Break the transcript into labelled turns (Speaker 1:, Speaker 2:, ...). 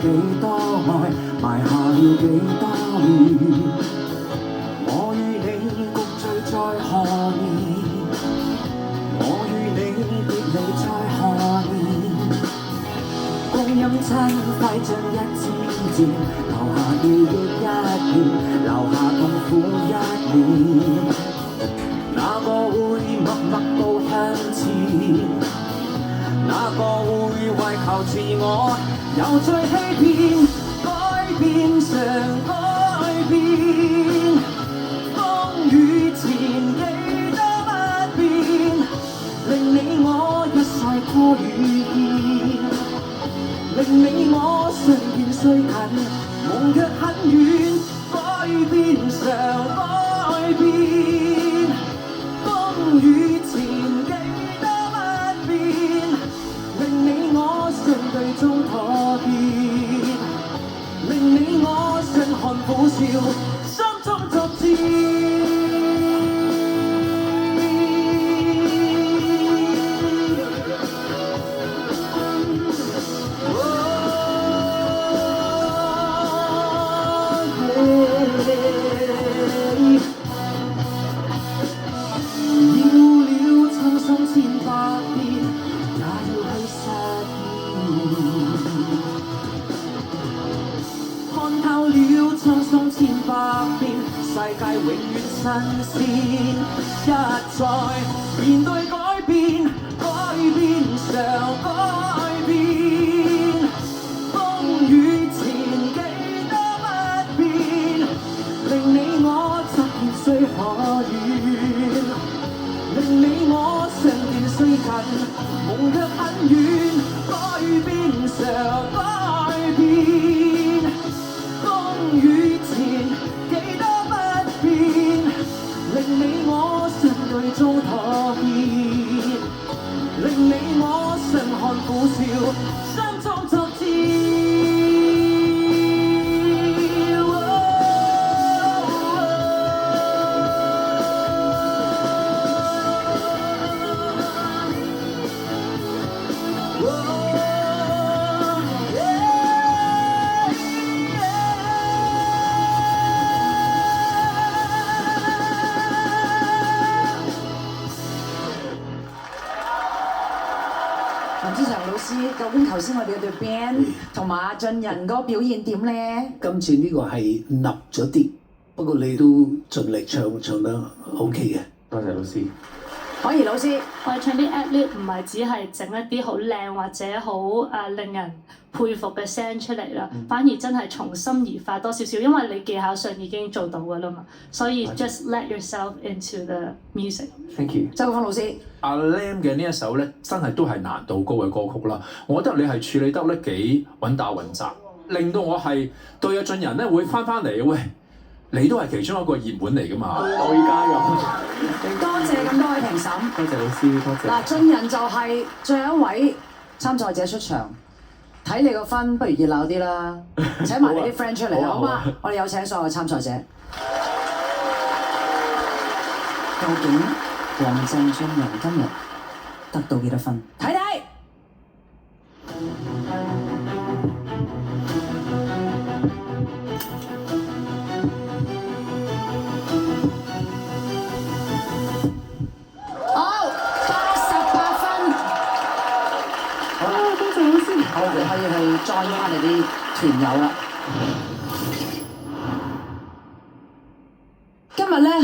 Speaker 1: 幾多愛，埋下了幾多年。我與你共聚在何年？我與你別離在何年？光陰真快像一支箭，留下記憶一片，留下痛苦一面。哪個會默默步向前？哪個會為求自我又再欺騙？改變常改變，風雨前幾多不變，令你我一再拖與欠，令你我雖遠雖近，夢卻很遠。改變常改變，風雨前幾多不變，令你我相對中妥協，令你我相看苦笑，心中作戰。世界永遠新鮮，一再面對改變，改變常改變，風雨前幾多不變，令你我側面雖可遠，令你我相見雖近，夢卻很遠。改變常改變，風雨前令你我相對中妥協，令你我相看苦笑，心中作戰。
Speaker 2: 究竟頭先我哋嗰隊 band 同埋阿俊仁嗰個表現點咧？
Speaker 3: 今次呢個係立咗啲，不過你都盡力唱得 OK 嘅。
Speaker 4: 多謝老師。
Speaker 2: 可怡老師，
Speaker 5: 我哋唱啲 ad-lib 唔係只係整一啲好靚或者好令人佩服嘅聲出嚟啦，反而真係從心而發多少少，因為你技巧上已經做到㗎啦嘛，所以 just let yourself into the music。Thank
Speaker 4: you。
Speaker 2: 周國峰老師，
Speaker 6: 阿 Lam 嘅呢一首咧，真係都係難度高嘅歌曲啦。我覺得你係處理得咧幾穩打穩紮，令到我係對阿俊仁咧會翻嚟。喂，你都係其中一個熱門嚟㗎嘛，我要加油。
Speaker 2: 多謝咁多位評審，
Speaker 4: 多謝老師，多謝。
Speaker 2: 嗱，俊仁就係最後一位參賽者出場，睇你個分，不如熱鬧啲啦，請埋你啲 friend 出嚟好嗎？我哋有請所有嘅參賽者。究竟林鄭俊仁今日得到幾多分？睇睇。我哋可以去 join 翻你啲團友啦。今日咧。